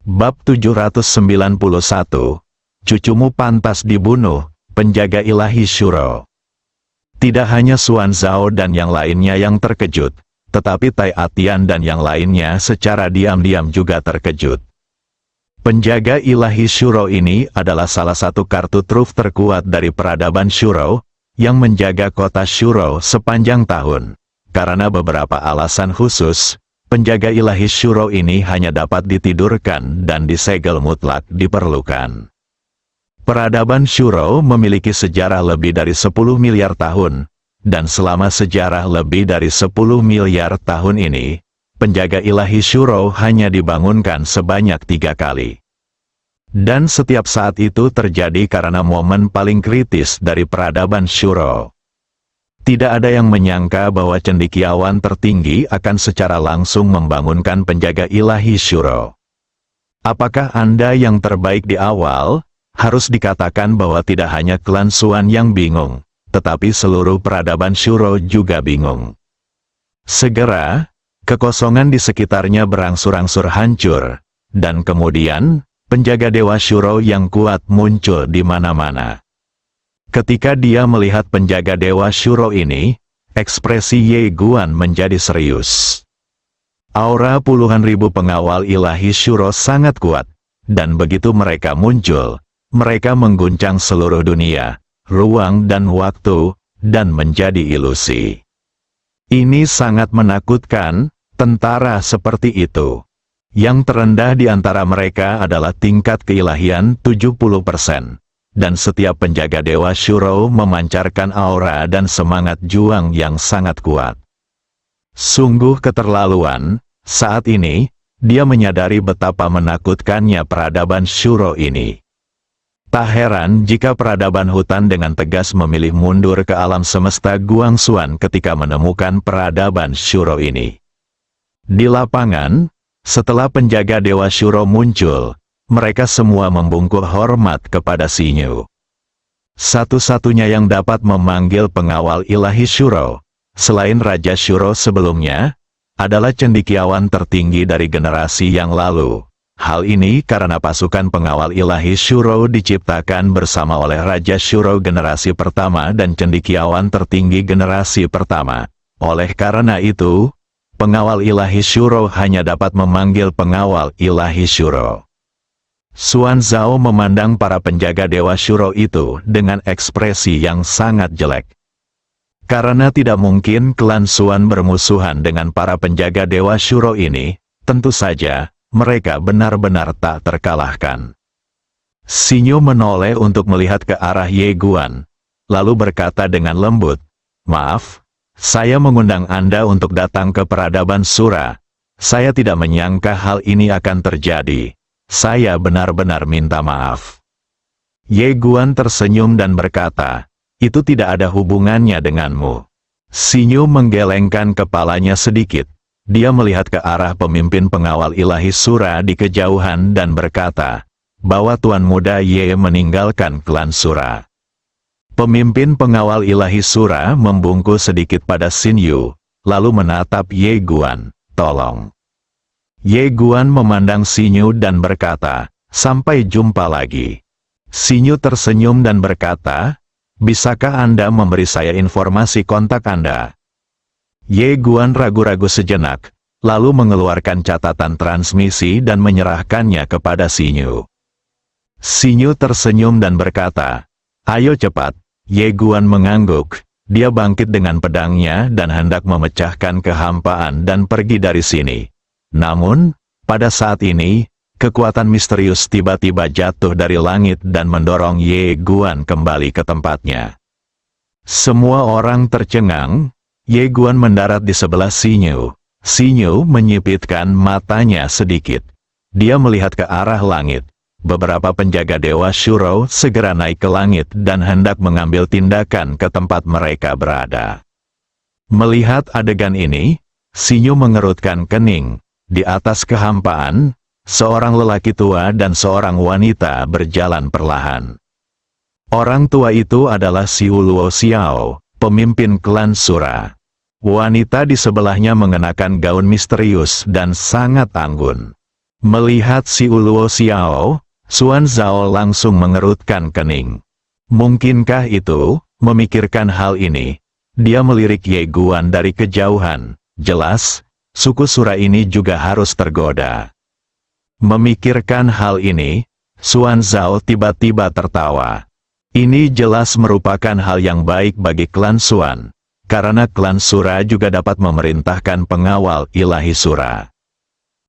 Bab 791, cucumu pantas dibunuh, penjaga ilahi Shuro. Tidak hanya Xuan Zhao dan yang lainnya yang terkejut, tetapi Tai Atian dan yang lainnya secara diam-diam juga terkejut. Penjaga ilahi Shuro ini adalah salah satu kartu truf terkuat dari peradaban Shuro, yang menjaga kota Shuro sepanjang tahun. Karena beberapa alasan khusus, penjaga ilahi Shuro ini hanya dapat ditidurkan dan disegel mutlak diperlukan. Peradaban Shuro memiliki sejarah lebih dari 10 miliar tahun, dan selama sejarah lebih dari 10 miliar tahun ini, penjaga ilahi Shuro hanya dibangunkan sebanyak 3 kali. Dan setiap saat itu terjadi karena momen paling kritis dari peradaban Shuro. Tidak ada yang menyangka bahwa cendekiawan tertinggi akan secara langsung membangunkan penjaga ilahi Shuro. Apakah Anda yang terbaik di awal? Harus dikatakan bahwa tidak hanya klan Xuan yang bingung, tetapi seluruh peradaban Shuro juga bingung. Segera, kekosongan di sekitarnya berangsur-angsur hancur, dan kemudian, penjaga dewa Shuro yang kuat muncul di mana-mana. Ketika dia melihat penjaga dewa Shuro ini, ekspresi Ye Guan menjadi serius. Aura puluhan ribu pengawal ilahi Shuro sangat kuat, dan begitu mereka muncul, mereka mengguncang seluruh dunia, ruang dan waktu, dan menjadi ilusi. Ini sangat menakutkan, tentara seperti itu. Yang terendah di antara mereka adalah tingkat keilahian 70%, dan setiap penjaga dewa Shuro memancarkan aura dan semangat juang yang sangat kuat. Sungguh keterlaluan, saat ini, dia menyadari betapa menakutkannya peradaban Shuro ini. Tak heran jika peradaban hutan dengan tegas memilih mundur ke alam semesta Guangxuan ketika menemukan peradaban Shuro ini. Di lapangan, setelah penjaga dewa Shuro muncul, mereka semua membungkuk hormat kepada Xinyu. Satu-satunya yang dapat memanggil pengawal ilahi Shuro, selain Raja Shuro sebelumnya, adalah cendekiawan tertinggi dari generasi yang lalu. Hal ini karena pasukan pengawal ilahi Shuro diciptakan bersama oleh Raja Shuro generasi pertama dan cendekiawan tertinggi generasi pertama. Oleh karena itu, pengawal ilahi Shuro hanya dapat memanggil pengawal ilahi Shuro. Xuan Zhao memandang para penjaga dewa Shuro itu dengan ekspresi yang sangat jelek. Karena tidak mungkin klan Xuan bermusuhan dengan para penjaga dewa Shuro ini, tentu saja, mereka benar-benar tak terkalahkan. Xinyu menoleh untuk melihat ke arah Ye Guan, lalu berkata dengan lembut, "Maaf, saya mengundang Anda untuk datang ke peradaban Sura. Saya tidak menyangka hal ini akan terjadi. Saya benar-benar minta maaf." Ye Guan tersenyum dan berkata, "Itu tidak ada hubungannya denganmu." Xinyu menggelengkan kepalanya sedikit. Dia melihat ke arah pemimpin pengawal ilahi Sura di kejauhan dan berkata, bahwa Tuan Muda Ye meninggalkan klan Sura. Pemimpin pengawal ilahi Sura membungkuk sedikit pada Xinyu, lalu menatap Ye Guan, "Tolong." Ye Guan memandang Xinyu dan berkata, "Sampai jumpa lagi." Xinyu tersenyum dan berkata, "Bisakah Anda memberi saya informasi kontak Anda?" Ye Guan ragu-ragu sejenak, lalu mengeluarkan catatan transmisi dan menyerahkannya kepada Xinyu. Xinyu tersenyum dan berkata, "Ayo cepat." Ye Guan mengangguk, dia bangkit dengan pedangnya dan hendak memecahkan kehampaan dan pergi dari sini. Namun, pada saat ini, kekuatan misterius tiba-tiba jatuh dari langit dan mendorong Ye Guan kembali ke tempatnya. Semua orang tercengang. Ye Guan mendarat di sebelah Xinyu. Xinyu menyipitkan matanya sedikit. Dia melihat ke arah langit. Beberapa penjaga dewa Shuro segera naik ke langit dan hendak mengambil tindakan ke tempat mereka berada. Melihat adegan ini, Xinyu mengerutkan kening. Di atas kehampaan, seorang lelaki tua dan seorang wanita berjalan perlahan. Orang tua itu adalah Xiu Luo Xiao, pemimpin klan Sura. Wanita di sebelahnya mengenakan gaun misterius dan sangat anggun. Melihat si Luo Xiao, Xuan Zhao langsung mengerutkan kening. Mungkinkah itu? Memikirkan hal ini, dia melirik Ye Guan dari kejauhan. Jelas, suku Sura ini juga harus tergoda. Memikirkan hal ini, Xuan Zhao tiba-tiba tertawa. Ini jelas merupakan hal yang baik bagi klan Xuan. Karena klan Sura juga dapat memerintahkan pengawal ilahi Sura.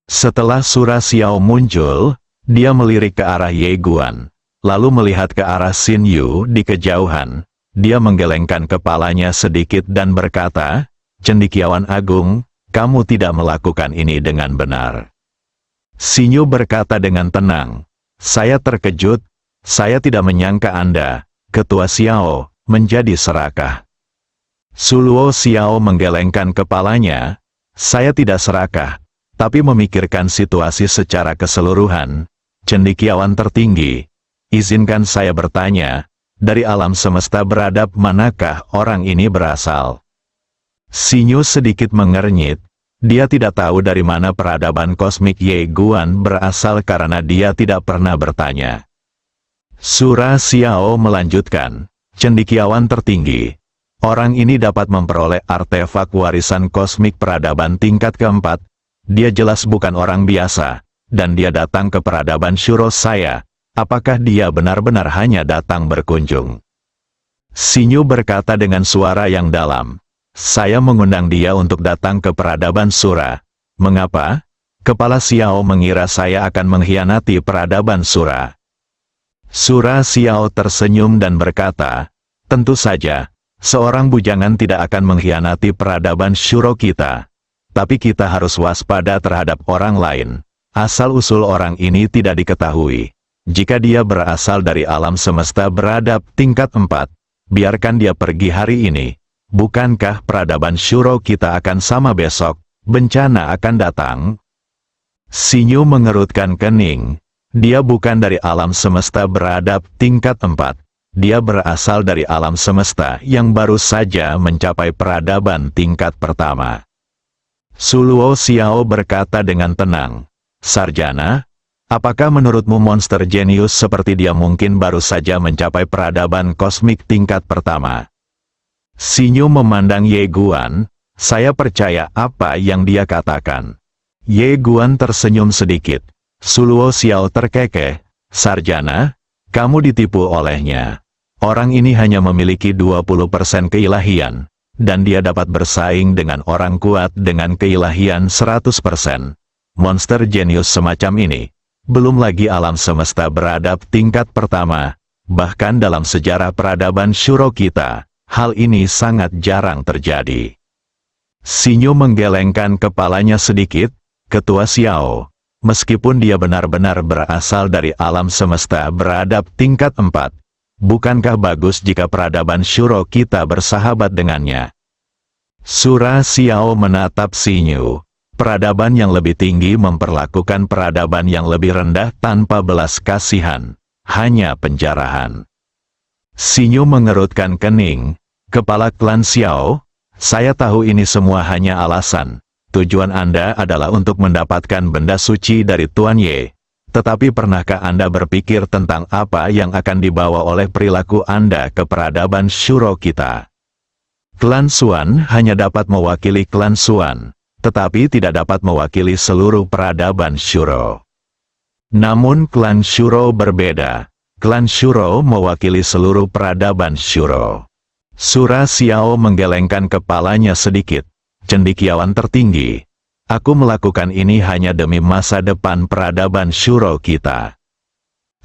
Setelah Sura Xiao muncul, dia melirik ke arah Ye Guan, lalu melihat ke arah Xin Yu di kejauhan. Dia menggelengkan kepalanya sedikit dan berkata, "Cendekiawan Agung, kamu tidak melakukan ini dengan benar." Xin Yu berkata dengan tenang, "Saya terkejut, saya tidak menyangka Anda, Ketua Xiao, menjadi serakah." Su Luo Xiao menggelengkan kepalanya, "Saya tidak serakah, tapi memikirkan situasi secara keseluruhan. Cendekiawan tertinggi, izinkan saya bertanya, dari alam semesta beradab manakah orang ini berasal?" Xin Yu sedikit mengernyit, dia tidak tahu dari mana peradaban kosmik Ye Guan berasal karena dia tidak pernah bertanya. Sura Xiao melanjutkan, "Cendekiawan tertinggi, orang ini dapat memperoleh artefak warisan kosmik peradaban tingkat keempat. Dia jelas bukan orang biasa, dan dia datang ke peradaban Shuro saya. Apakah dia benar-benar hanya datang berkunjung?" Xin Yu berkata dengan suara yang dalam, "Saya mengundang dia untuk datang ke peradaban Sura. Mengapa? Kepala Xiao mengira saya akan mengkhianati peradaban Sura." Sura Xiao tersenyum dan berkata, "Tentu saja. Seorang bujangan tidak akan mengkhianati peradaban Shuro kita. Tapi kita harus waspada terhadap orang lain. Asal-usul orang ini tidak diketahui. Jika dia berasal dari alam semesta beradab tingkat 4, biarkan dia pergi hari ini. Bukankah peradaban Shuro kita akan sama besok? Bencana akan datang." Xin Yu mengerutkan kening. Dia bukan dari alam semesta beradab tingkat 4. Dia berasal dari alam semesta yang baru saja mencapai peradaban tingkat pertama. Su Luo Xiao berkata dengan tenang, "Sarjana, apakah menurutmu monster jenius seperti dia mungkin baru saja mencapai peradaban kosmik tingkat pertama?" Xin Yu memandang Ye Guan, "Saya percaya apa yang dia katakan." Ye Guan tersenyum sedikit. Su Luo Xiao terkekeh, "Sarjana, kamu ditipu olehnya. Orang ini hanya memiliki 20% keilahian, dan dia dapat bersaing dengan orang kuat dengan keilahian 100%. Monster jenius semacam ini, belum lagi alam semesta beradab tingkat pertama, bahkan dalam sejarah peradaban Shuro kita, hal ini sangat jarang terjadi." Xin Yu menggelengkan kepalanya sedikit, "Ketua Xiao, meskipun dia benar-benar berasal dari alam semesta beradab tingkat 4, bukankah bagus jika peradaban Shuro kita bersahabat dengannya?" Sura Xiao menatap Xin Yu. Peradaban yang lebih tinggi memperlakukan peradaban yang lebih rendah tanpa belas kasihan, hanya penjarahan. Xin Yu mengerutkan kening, "Kepala klan Xiao, saya tahu ini semua hanya alasan. Tujuan Anda adalah untuk mendapatkan benda suci dari Tuan Ye. Tetapi pernahkah Anda berpikir tentang apa yang akan dibawa oleh perilaku Anda ke peradaban Shuro kita? Klan Xuan hanya dapat mewakili klan Xuan, tetapi tidak dapat mewakili seluruh peradaban Shuro. Namun klan Shuro berbeda. Klan Shuro mewakili seluruh peradaban Shuro." Sura Xiao menggelengkan kepalanya sedikit. "Cendekiawan tertinggi, aku melakukan ini hanya demi masa depan peradaban Shuro kita."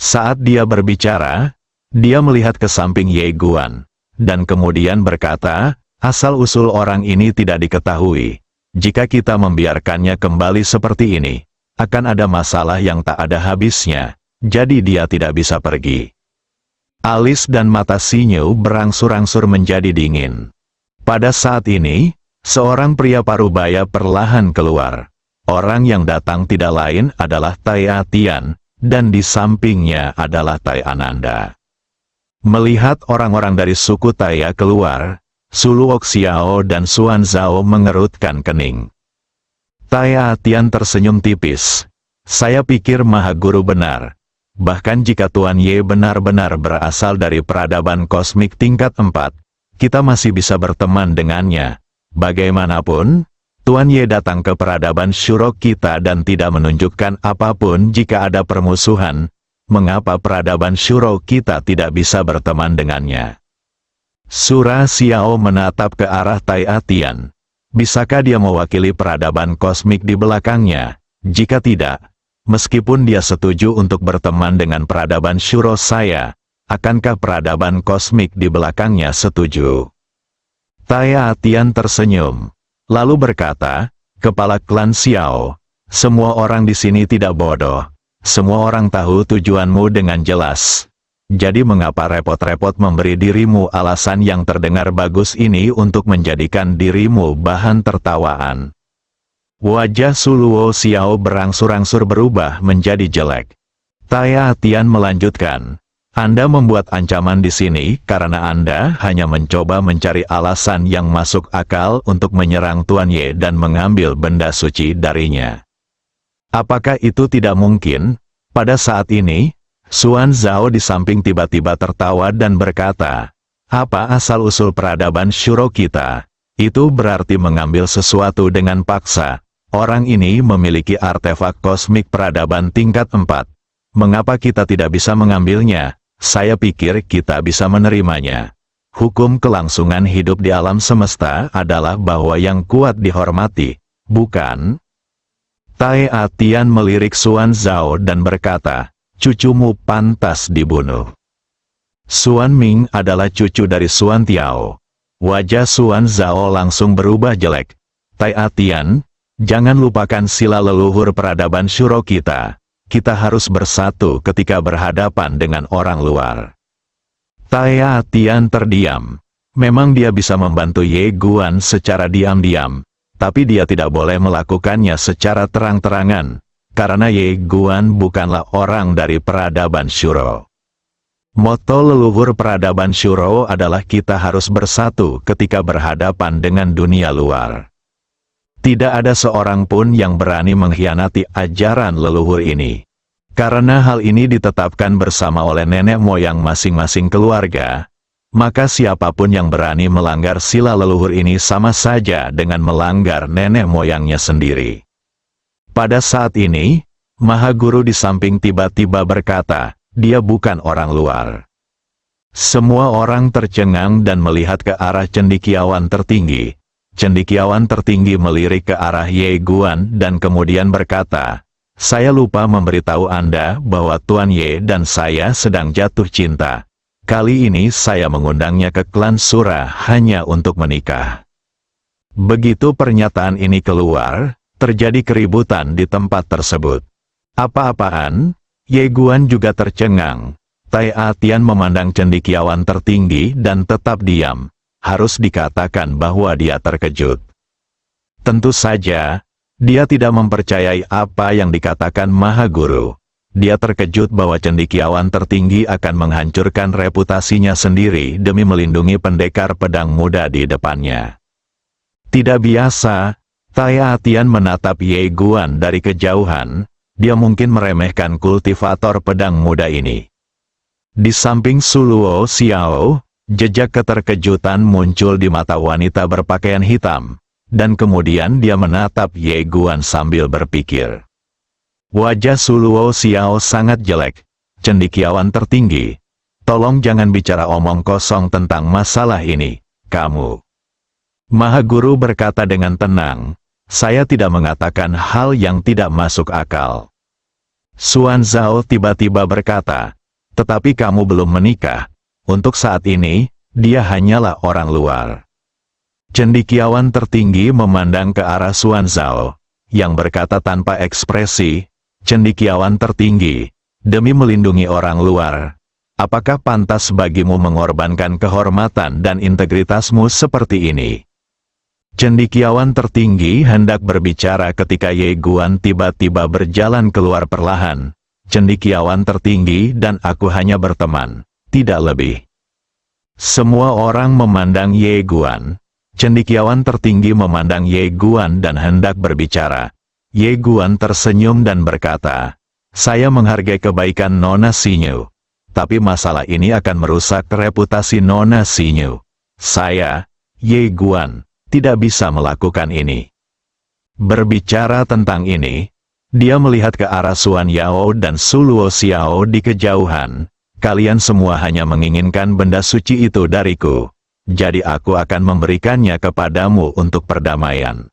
Saat dia berbicara, dia melihat ke samping Ye Guan, dan kemudian berkata, "Asal-usul orang ini tidak diketahui. Jika kita membiarkannya kembali seperti ini, akan ada masalah yang tak ada habisnya, jadi dia tidak bisa pergi." Alis dan mata Xin Yu berangsur-angsur menjadi dingin. Pada saat ini, seorang pria parubaya perlahan keluar. Orang yang datang tidak lain adalah Tai Atian, dan di sampingnya adalah Tai Ananda. Melihat orang-orang dari suku Taya keluar, Su Luoxiao dan Xuan Zhao mengerutkan kening. Tai Atian tersenyum tipis. Saya pikir Maha Guru benar. Bahkan jika Tuan Ye benar-benar berasal dari peradaban kosmik tingkat 4, kita masih bisa berteman dengannya. Bagaimanapun, Tuan Ye datang ke peradaban Shuro kita dan tidak menunjukkan apapun jika ada permusuhan. Mengapa peradaban Shuro kita tidak bisa berteman dengannya? Sura Xiao menatap ke arah Tai Atian. Bisakah dia mewakili peradaban kosmik di belakangnya? Jika tidak, meskipun dia setuju untuk berteman dengan peradaban Shuro saya, akankah peradaban kosmik di belakangnya setuju? Tai Atian tersenyum. Lalu berkata, Kepala klan Xiao, semua orang di sini tidak bodoh. Semua orang tahu tujuanmu dengan jelas. Jadi mengapa repot-repot memberi dirimu alasan yang terdengar bagus ini untuk menjadikan dirimu bahan tertawaan? Wajah Su Luoxiao berangsur-angsur berubah menjadi jelek. Tai Atian melanjutkan, Anda membuat ancaman di sini karena Anda hanya mencoba mencari alasan yang masuk akal untuk menyerang Tuan Ye dan mengambil benda suci darinya. Apakah itu tidak mungkin? Pada saat ini, Xuan Zhao di samping tiba-tiba tertawa dan berkata, apa asal-usul peradaban Shuro kita? Itu berarti mengambil sesuatu dengan paksa. Orang ini memiliki artefak kosmik peradaban tingkat 4. Mengapa kita tidak bisa mengambilnya? Saya pikir kita bisa menerimanya. Hukum kelangsungan hidup di alam semesta adalah bahwa yang kuat dihormati, bukan? Tai Atian melirik Xuan Zhao dan berkata, cucumu pantas dibunuh. Xuan Ming adalah cucu dari Xuan Tiao. Wajah Xuan Zhao langsung berubah jelek. Tai Atian, jangan lupakan sila leluhur peradaban Shuro kita. Kita harus bersatu ketika berhadapan dengan orang luar. Tai Atian terdiam. Memang dia bisa membantu Ye Guan secara diam-diam, tapi dia tidak boleh melakukannya secara terang-terangan, karena Ye Guan bukanlah orang dari peradaban Shuro. Moto leluhur peradaban Shuro adalah kita harus bersatu ketika berhadapan dengan dunia luar. Tidak ada seorang pun yang berani mengkhianati ajaran leluhur ini. Karena hal ini ditetapkan bersama oleh nenek moyang masing-masing keluarga, maka siapapun yang berani melanggar sila leluhur ini sama saja dengan melanggar nenek moyangnya sendiri. Pada saat ini, Maha Guru di samping tiba-tiba berkata, dia bukan orang luar. Semua orang tercengang dan melihat ke arah cendekiawan tertinggi. Cendekiawan tertinggi melirik ke arah Ye Guan dan kemudian berkata, saya lupa memberitahu Anda bahwa Tuan Ye dan saya sedang jatuh cinta. Kali ini saya mengundangnya ke klan Sura hanya untuk menikah. Begitu pernyataan ini keluar, terjadi keributan di tempat tersebut. Apa-apaan? Ye Guan juga tercengang. Tai Atian memandang cendekiawan tertinggi dan tetap diam. Harus dikatakan bahwa dia terkejut. Tentu saja, dia tidak mempercayai apa yang dikatakan Maha Guru. Dia terkejut bahwa cendekiawan tertinggi akan menghancurkan reputasinya sendiri demi melindungi pendekar pedang muda di depannya. Tidak biasa, Tai Atian menatap Ye Guan dari kejauhan. Dia mungkin meremehkan kultivator pedang muda ini. Di samping Su Luoxiao, jejak keterkejutan muncul di mata wanita berpakaian hitam, dan kemudian dia menatap Ye Guan sambil berpikir. Wajah Su Luoxiao sangat jelek. Cendekiawan tertinggi, tolong jangan bicara omong kosong tentang masalah ini, kamu. Maha Guru berkata dengan tenang, saya tidak mengatakan hal yang tidak masuk akal. Xuan Zhao tiba-tiba berkata, tetapi kamu belum menikah. Untuk saat ini, dia hanyalah orang luar. Cendekiawan tertinggi memandang ke arah Xuan Zhao, yang berkata tanpa ekspresi, cendekiawan tertinggi, demi melindungi orang luar, apakah pantas bagimu mengorbankan kehormatan dan integritasmu seperti ini? Cendekiawan tertinggi hendak berbicara ketika Ye Guan tiba-tiba berjalan keluar perlahan. Cendekiawan tertinggi dan aku hanya berteman. Tidak lebih. Semua orang memandang Ye Guan. Cendekiawan tertinggi memandang Ye Guan dan hendak berbicara. Ye Guan tersenyum dan berkata, "Saya menghargai kebaikan Nona Xinyu. Tapi masalah ini akan merusak reputasi Nona Xinyu. Saya, Ye Guan, tidak bisa melakukan ini." Berbicara tentang ini, dia melihat ke arah Xuan Yao dan Su Luo Xiao di kejauhan. "Kalian semua hanya menginginkan benda suci itu dariku. Jadi aku akan memberikannya kepadamu untuk perdamaian."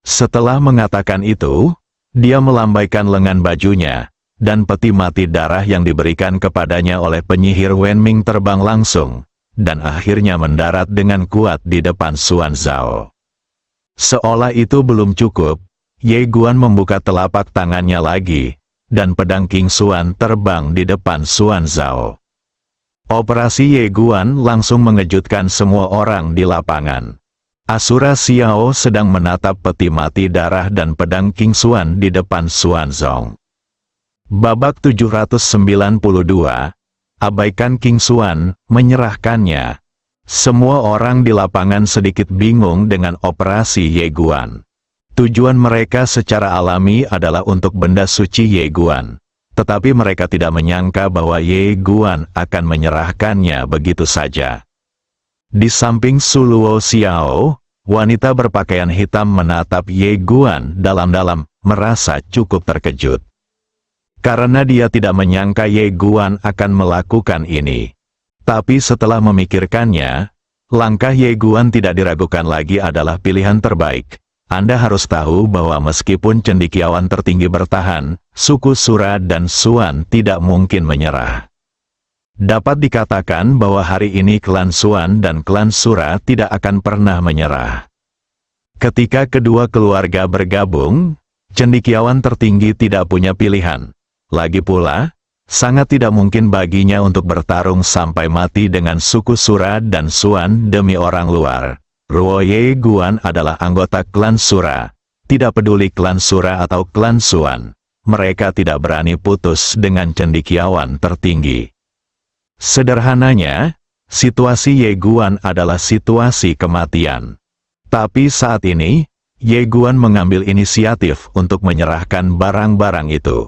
Setelah mengatakan itu, dia melambaikan lengan bajunya, dan peti mati darah yang diberikan kepadanya oleh penyihir Wenming terbang langsung, dan akhirnya mendarat dengan kuat di depan Xuan Zhao. Seolah itu belum cukup, Ye Guan membuka telapak tangannya lagi, dan pedang King Xuan terbang di depan Xuan Zhao. Operasi Ye Guan langsung mengejutkan semua orang di lapangan. Asura Xiao sedang menatap peti mati darah dan pedang King Xuan di depan Xuan Zhao. Babak 792, abaikan King Xuan, menyerahkannya. Semua orang di lapangan sedikit bingung dengan operasi Ye Guan. Tujuan mereka secara alami adalah untuk benda suci Ye Guan. Tetapi mereka tidak menyangka bahwa Ye Guan akan menyerahkannya begitu saja. Di samping Su Luo Xiao, wanita berpakaian hitam menatap Ye Guan dalam-dalam, merasa cukup terkejut. Karena dia tidak menyangka Ye Guan akan melakukan ini. Tapi setelah memikirkannya, langkah Ye Guan tidak diragukan lagi adalah pilihan terbaik. Anda harus tahu bahwa meskipun cendekiawan tertinggi bertahan, suku Sura dan Xuan tidak mungkin menyerah. Dapat dikatakan bahwa hari ini klan Xuan dan klan Sura tidak akan pernah menyerah. Ketika kedua keluarga bergabung, cendekiawan tertinggi tidak punya pilihan. Lagi pula, sangat tidak mungkin baginya untuk bertarung sampai mati dengan suku Sura dan Xuan demi orang luar. Ruo Ye Guan adalah anggota klan Sura. Tidak peduli klan Sura atau klan Xuan, mereka tidak berani putus dengan cendekiawan tertinggi. Sederhananya, situasi Ye Guan adalah situasi kematian. Tapi saat ini, Ye Guan mengambil inisiatif untuk menyerahkan barang-barang itu.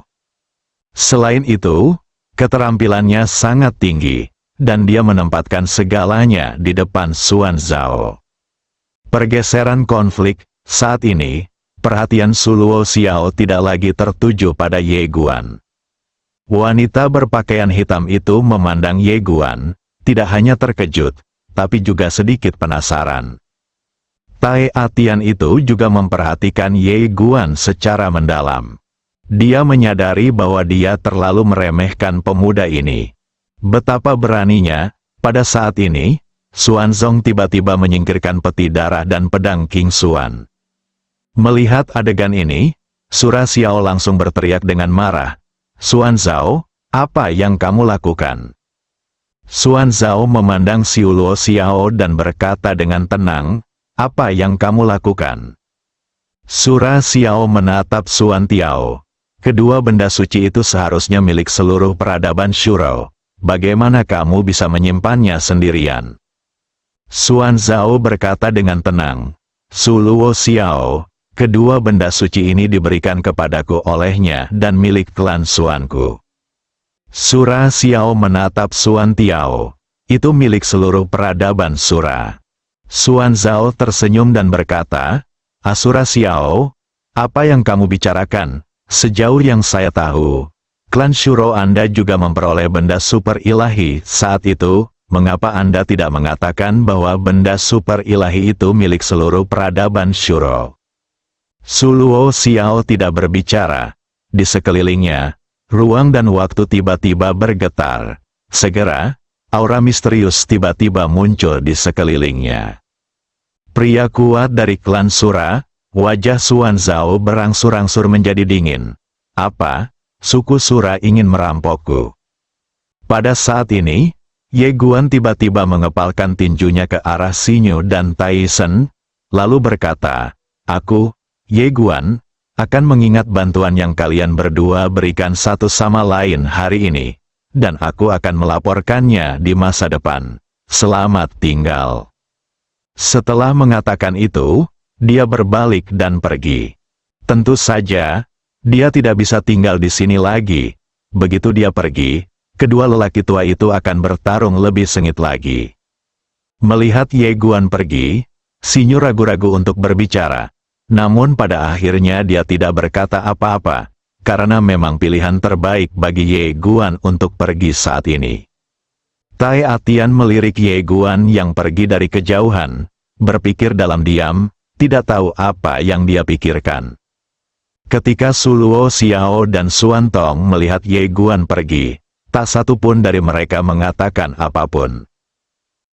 Selain itu, keterampilannya sangat tinggi, dan dia menempatkan segalanya di depan Xuan Zhao. Pergeseran konflik, saat ini, perhatian Su Luo Xiao tidak lagi tertuju pada Ye Guan. Wanita berpakaian hitam itu memandang Ye Guan, tidak hanya terkejut, tapi juga sedikit penasaran. Tai Atian itu juga memperhatikan Ye Guan secara mendalam. Dia menyadari bahwa dia terlalu meremehkan pemuda ini. Betapa beraninya, pada saat ini, Xuan Zong tiba-tiba menyingkirkan peti darah dan pedang King Xuan. Melihat adegan ini, Sura Xiao langsung berteriak dengan marah, "Xuan Zhao, apa yang kamu lakukan?" Xuan Zhao memandang Su Luo Xiao dan berkata dengan tenang, "Apa yang kamu lakukan?" Sura Xiao menatap Xuan Tiao. "Kedua benda suci itu seharusnya milik seluruh peradaban Shuro. Bagaimana kamu bisa menyimpannya sendirian?" Xuan Zhao berkata dengan tenang, "Su Luo Xiao, kedua benda suci ini diberikan kepadaku olehnya dan milik klan Xuanku." Sura Xiao menatap Xuan Tiao. "Itu milik seluruh peradaban Sura." Xuan Zhao tersenyum dan berkata, "Asura Xiao, apa yang kamu bicarakan? Sejauh yang saya tahu, klan Shuro Anda juga memperoleh benda super ilahi. Saat itu, mengapa Anda tidak mengatakan bahwa benda super ilahi itu milik seluruh peradaban Shuro?" Su Luo Xiao tidak berbicara. Di sekelilingnya, ruang dan waktu tiba-tiba bergetar. Segera, aura misterius tiba-tiba muncul di sekelilingnya. Pria kuat dari klan Sura, wajah Xuan Zhao berangsur-angsur menjadi dingin. "Apa? Suku Sura ingin merampokku?" Pada saat ini, Ye Guan tiba-tiba mengepalkan tinjunya ke arah Xinyu dan Tyson, lalu berkata, "Aku, Ye Guan, akan mengingat bantuan yang kalian berdua berikan satu sama lain hari ini, dan aku akan melaporkannya di masa depan." Selamat tinggal." Setelah mengatakan itu, dia berbalik dan pergi. Tentu saja, dia tidak bisa tinggal di sini lagi. Begitu dia pergi, kedua lelaki tua itu akan bertarung lebih sengit lagi. Melihat Ye Guan pergi, Xinyu ragu-ragu untuk berbicara. Namun pada akhirnya dia tidak berkata apa-apa, karena memang pilihan terbaik bagi Ye Guan untuk pergi saat ini. Tai Atian melirik Ye Guan yang pergi dari kejauhan, berpikir dalam diam, tidak tahu apa yang dia pikirkan. Ketika Su Luo Xiao dan Xuan Tong melihat Ye Guan pergi, tak satu pun dari mereka mengatakan apapun.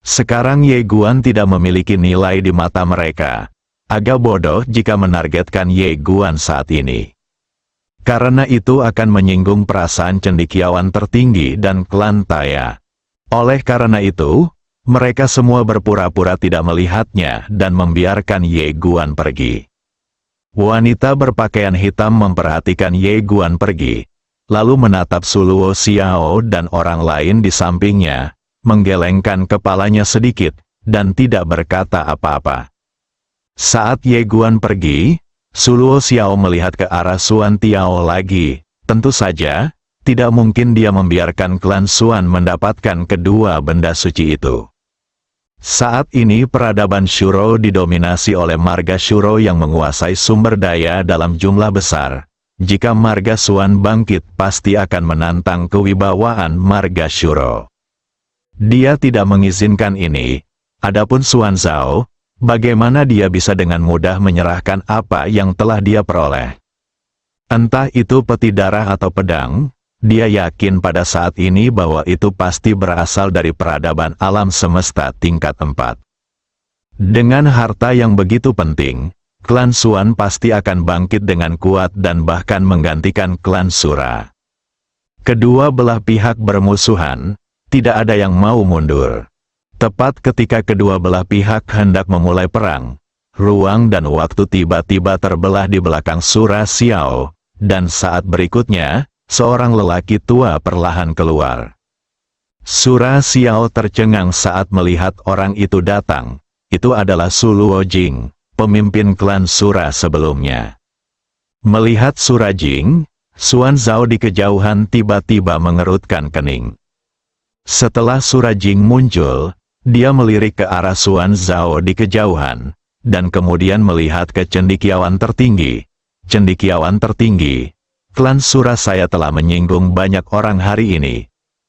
Sekarang Ye Guan tidak memiliki nilai di mata mereka. Agak bodoh jika menargetkan Ye Guan saat ini. Karena itu akan menyinggung perasaan cendekiawan tertinggi dan klan Taya. Oleh karena itu, mereka semua berpura-pura tidak melihatnya dan membiarkan Ye Guan pergi. Wanita berpakaian hitam memperhatikan Ye Guan pergi, lalu menatap Su Luo Xiao dan orang lain di sampingnya, menggelengkan kepalanya sedikit, dan tidak berkata apa-apa. Saat Ye Guan pergi, Su Luo Xiao melihat ke arah Xuan Tiao lagi. Tentu saja, tidak mungkin dia membiarkan klan Xuan mendapatkan kedua benda suci itu. Saat ini peradaban Shuro didominasi oleh marga Shuro yang menguasai sumber daya dalam jumlah besar. Jika marga Xuan bangkit pasti akan menantang kewibawaan marga Shuro. Dia tidak mengizinkan ini. Adapun Xuan Zhao, bagaimana dia bisa dengan mudah menyerahkan apa yang telah dia peroleh? Entah itu peti darah atau pedang, dia yakin pada saat ini bahwa itu pasti berasal dari peradaban alam semesta tingkat 4. Dengan harta yang begitu penting, klan Xuan pasti akan bangkit dengan kuat dan bahkan menggantikan klan Shura. Kedua belah pihak bermusuhan, tidak ada yang mau mundur. Tepat ketika kedua belah pihak hendak memulai perang, ruang dan waktu tiba-tiba terbelah di belakang Shura Xiao, dan saat berikutnya, seorang lelaki tua perlahan keluar. Shura Xiao tercengang saat melihat orang itu datang. Itu adalah Su Luo Jing, pemimpin klan Shura sebelumnya. Melihat Shura Jing, Xuan Zhao di kejauhan tiba-tiba mengerutkan kening. Setelah Shura Jing muncul, dia melirik ke arah Xuan Zhao di kejauhan, dan kemudian melihat ke cendekiawan tertinggi. Cendekiawan tertinggi, klan Shura saya telah menyinggung banyak orang hari ini.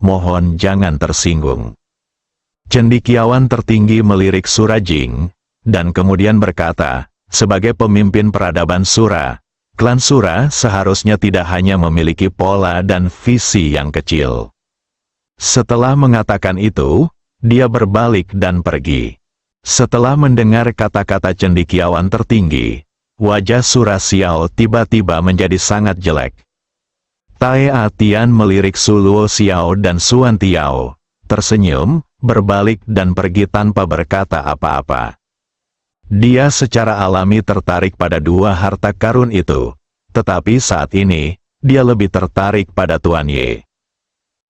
Mohon jangan tersinggung. Cendekiawan tertinggi melirik Shura Jing, dan kemudian berkata, sebagai pemimpin peradaban Shura, klan Shura seharusnya tidak hanya memiliki pola dan visi yang kecil. Setelah mengatakan itu, dia berbalik dan pergi. Setelah mendengar kata-kata cendekiawan tertinggi, wajah Shura Xiao tiba-tiba menjadi sangat jelek. Tai Atian melirik Su Luo Xiao dan Xuan Tiao, tersenyum, berbalik dan pergi tanpa berkata apa-apa. Dia secara alami tertarik pada dua harta karun itu, tetapi saat ini, dia lebih tertarik pada Tuan Ye.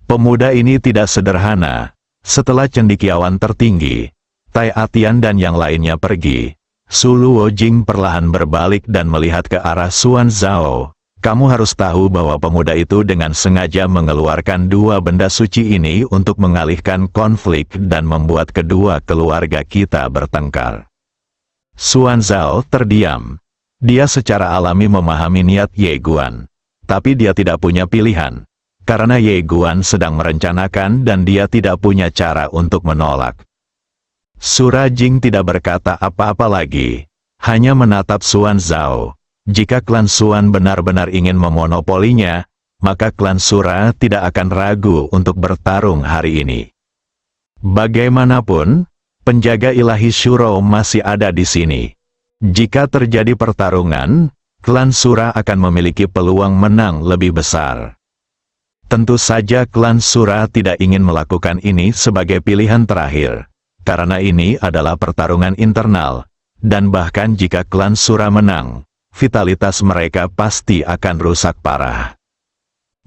Pemuda ini tidak sederhana. Setelah cendekiawan tertinggi, Tai Atian dan yang lainnya pergi, Su Luo Jing perlahan berbalik dan melihat ke arah Xuan Zhao. Kamu harus tahu bahwa pemuda itu dengan sengaja mengeluarkan dua benda suci ini untuk mengalihkan konflik dan membuat kedua keluarga kita bertengkar. Xuan Zhao terdiam. Dia secara alami memahami niat Ye Guan. Tapi dia tidak punya pilihan. Karena Ye Guan sedang merencanakan dan dia tidak punya cara untuk menolak. Shura Jing tidak berkata apa-apa lagi, hanya menatap Xuan Zhao. Jika klan Xuan benar-benar ingin memonopolinya, maka klan Shura tidak akan ragu untuk bertarung hari ini. Bagaimanapun, penjaga ilahi Shuro masih ada di sini. Jika terjadi pertarungan, klan Shura akan memiliki peluang menang lebih besar. Tentu saja klan Shura tidak ingin melakukan ini sebagai pilihan terakhir, karena ini adalah pertarungan internal, dan bahkan jika klan Shura menang, vitalitas mereka pasti akan rusak parah.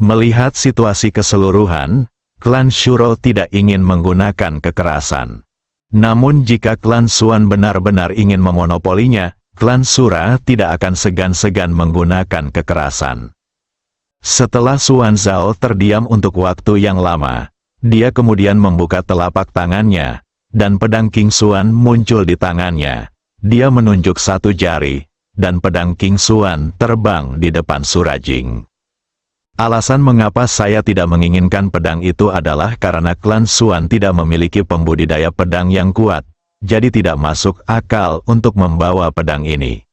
Melihat situasi keseluruhan, klan Shuro tidak ingin menggunakan kekerasan. Namun jika klan Xuan benar-benar ingin memonopolinya, klan Shura tidak akan segan-segan menggunakan kekerasan. Setelah Xuan Zhao terdiam untuk waktu yang lama, dia kemudian membuka telapak tangannya, dan pedang King Xuan muncul di tangannya. Dia menunjuk satu jari, dan pedang King Xuan terbang di depan Surajing. Alasan mengapa saya tidak menginginkan pedang itu adalah karena klan Xuan tidak memiliki pembudidaya pedang yang kuat, jadi tidak masuk akal untuk membawa pedang ini.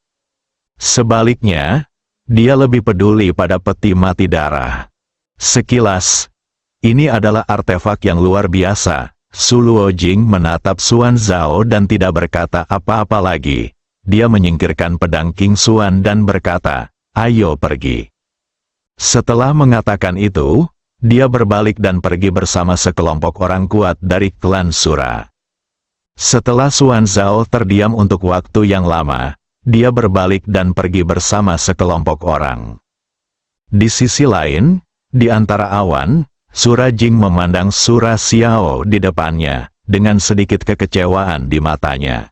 Sebaliknya, dia lebih peduli pada peti mati darah. Sekilas, ini adalah artefak yang luar biasa. Su Luojing menatap Xuan Zhao dan tidak berkata apa-apa lagi. Dia menyingkirkan pedang King Xuan dan berkata, "Ayo pergi." Setelah mengatakan itu, dia berbalik dan pergi bersama sekelompok orang kuat dari klan Shura. Setelah Xuan Zhao terdiam untuk waktu yang lama, dia berbalik dan pergi bersama sekelompok orang. Di sisi lain, di antara awan, Surajing memandang Sura Xiao di depannya, dengan sedikit kekecewaan di matanya.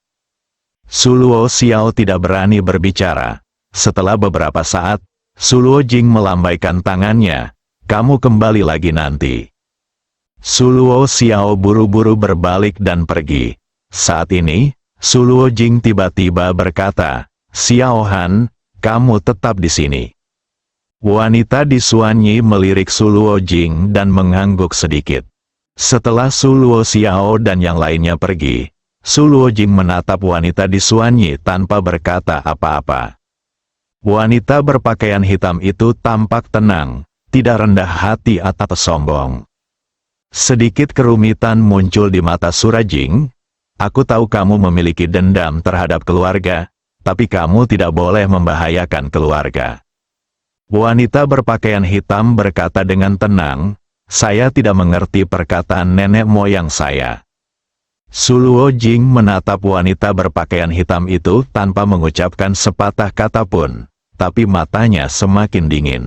Su Luo Xiao tidak berani berbicara. Setelah beberapa saat, Su Luojing melambaikan tangannya, "Kamu kembali lagi nanti." Su Luo Xiao buru-buru berbalik dan pergi. Saat ini, Su Luojing tiba-tiba berkata, "Xiao Han, kamu tetap di sini." Wanita di Xuanyi melirik Su Luojing dan mengangguk sedikit. Setelah Su Luo Xiao dan yang lainnya pergi, Su Luojing menatap wanita di Xuanyi tanpa berkata apa-apa. Wanita berpakaian hitam itu tampak tenang, tidak rendah hati atau sombong. Sedikit kerumitan muncul di mata Surajing. "Aku tahu kamu memiliki dendam terhadap keluarga, tapi kamu tidak boleh membahayakan keluarga." Wanita berpakaian hitam berkata dengan tenang, "Saya tidak mengerti perkataan nenek moyang saya." Su Luojing menatap wanita berpakaian hitam itu tanpa mengucapkan sepatah kata pun, tapi matanya semakin dingin.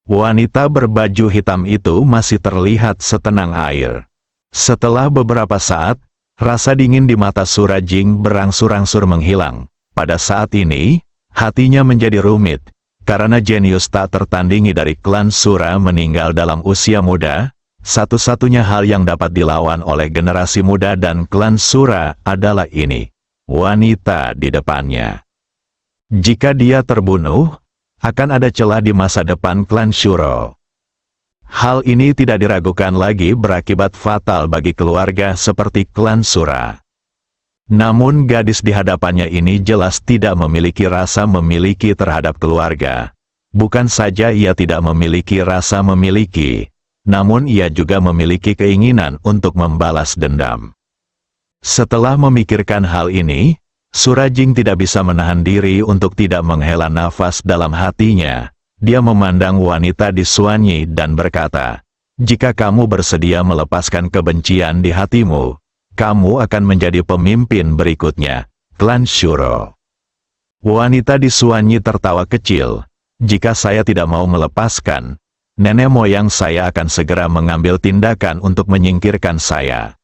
Wanita berbaju hitam itu masih terlihat setenang air. Setelah beberapa saat, rasa dingin di mata Surajing berangsur-angsur menghilang. Pada saat ini, hatinya menjadi rumit, karena jenius tak tertandingi dari klan Shura meninggal dalam usia muda. Satu-satunya hal yang dapat dilawan oleh generasi muda dan klan Shura adalah ini, wanita di depannya. Jika dia terbunuh, akan ada celah di masa depan klan Shuro. Hal ini tidak diragukan lagi berakibat fatal bagi keluarga seperti klan Shura. Namun gadis di hadapannya ini jelas tidak memiliki rasa memiliki terhadap keluarga. Bukan saja ia tidak memiliki rasa memiliki, namun ia juga memiliki keinginan untuk membalas dendam. Setelah memikirkan hal ini, Surajing tidak bisa menahan diri untuk tidak menghela nafas dalam hatinya. Dia memandang wanita di Xuanyi dan berkata, "Jika kamu bersedia melepaskan kebencian di hatimu, kamu akan menjadi pemimpin berikutnya, klan Shuro." Wanita di Xuanyi tertawa kecil. "Jika saya tidak mau melepaskan, nenek moyang saya akan segera mengambil tindakan untuk menyingkirkan saya."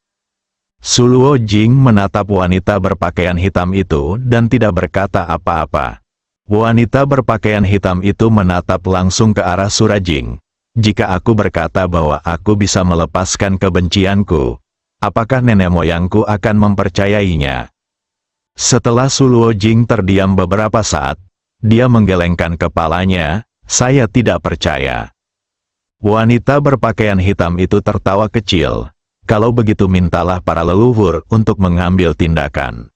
Su Luojing menatap wanita berpakaian hitam itu dan tidak berkata apa-apa. Wanita berpakaian hitam itu menatap langsung ke arah Surajing. "Jika aku berkata bahwa aku bisa melepaskan kebencianku, apakah nenek moyangku akan mempercayainya?" Setelah Su Luojing terdiam beberapa saat, dia menggelengkan kepalanya, "Saya tidak percaya." Wanita berpakaian hitam itu tertawa kecil. "Kalau begitu mintalah para leluhur untuk mengambil tindakan."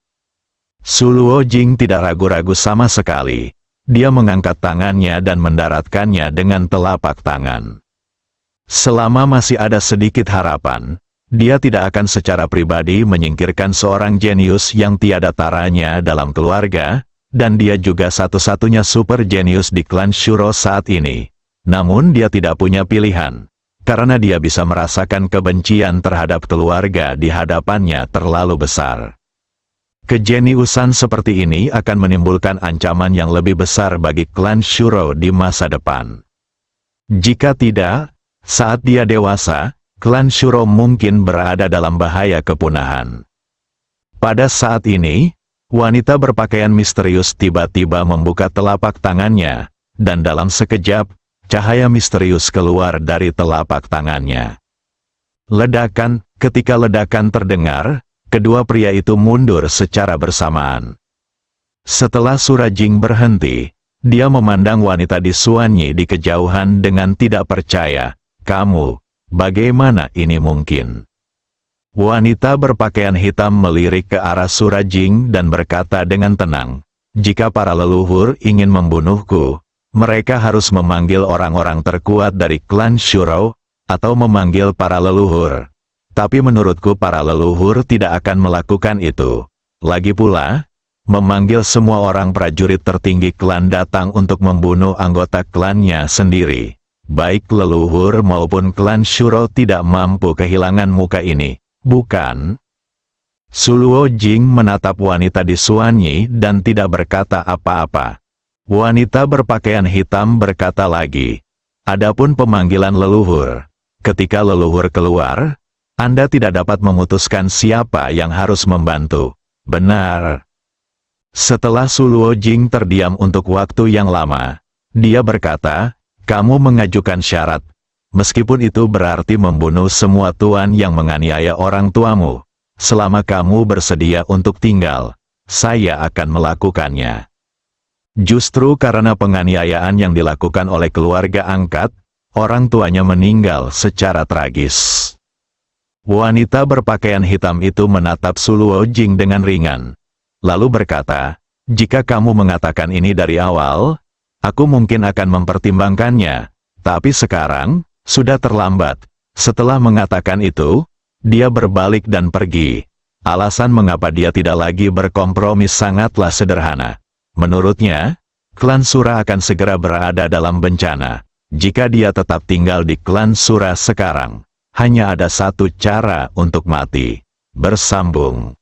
Su Luojing tidak ragu-ragu sama sekali. Dia mengangkat tangannya dan mendaratkannya dengan telapak tangan. Selama masih ada sedikit harapan, dia tidak akan secara pribadi menyingkirkan seorang jenius yang tiada taranya dalam keluarga, dan dia juga satu-satunya super jenius di klan Shuro saat ini. Namun dia tidak punya pilihan, karena dia bisa merasakan kebencian terhadap keluarga di hadapannya terlalu besar. Kejeniusan seperti ini akan menimbulkan ancaman yang lebih besar bagi klan Shuro di masa depan. Jika tidak, saat dia dewasa, klan Shuro mungkin berada dalam bahaya kepunahan. Pada saat ini, wanita berpakaian misterius tiba-tiba membuka telapak tangannya, dan dalam sekejap, cahaya misterius keluar dari telapak tangannya. Ledakan, ketika ledakan terdengar, kedua pria itu mundur secara bersamaan. Setelah Surajing berhenti, dia memandang wanita di Suanyi di kejauhan dengan tidak percaya. Kamu, bagaimana ini mungkin? Wanita berpakaian hitam melirik ke arah Surajing dan berkata dengan tenang, jika para leluhur ingin membunuhku, mereka harus memanggil orang-orang terkuat dari klan Shuro, atau memanggil para leluhur. Tapi menurutku para leluhur tidak akan melakukan itu. Lagi pula, memanggil semua orang prajurit tertinggi klan datang untuk membunuh anggota klannya sendiri. Baik leluhur maupun klan Shuro tidak mampu kehilangan muka ini, bukan? Suluo Jing menatap wanita di Suanyi dan tidak berkata apa-apa. Wanita berpakaian hitam berkata lagi, adapun pemanggilan leluhur, ketika leluhur keluar, Anda tidak dapat memutuskan siapa yang harus membantu. Benar. Setelah Suluo Jing terdiam untuk waktu yang lama, dia berkata, kamu mengajukan syarat, meskipun itu berarti membunuh semua tuan yang menganiaya orang tuamu. Selama kamu bersedia untuk tinggal, saya akan melakukannya. Justru karena penganiayaan yang dilakukan oleh keluarga angkat, orang tuanya meninggal secara tragis. Wanita berpakaian hitam itu menatap Suluo Jing dengan ringan. Lalu berkata, jika kamu mengatakan ini dari awal, aku mungkin akan mempertimbangkannya. Tapi sekarang, sudah terlambat. Setelah mengatakan itu, dia berbalik dan pergi. Alasan mengapa dia tidak lagi berkompromi sangatlah sederhana. Menurutnya, klan Sura akan segera berada dalam bencana. Jika dia tetap tinggal di klan Sura sekarang, hanya ada satu cara untuk mati. Bersambung.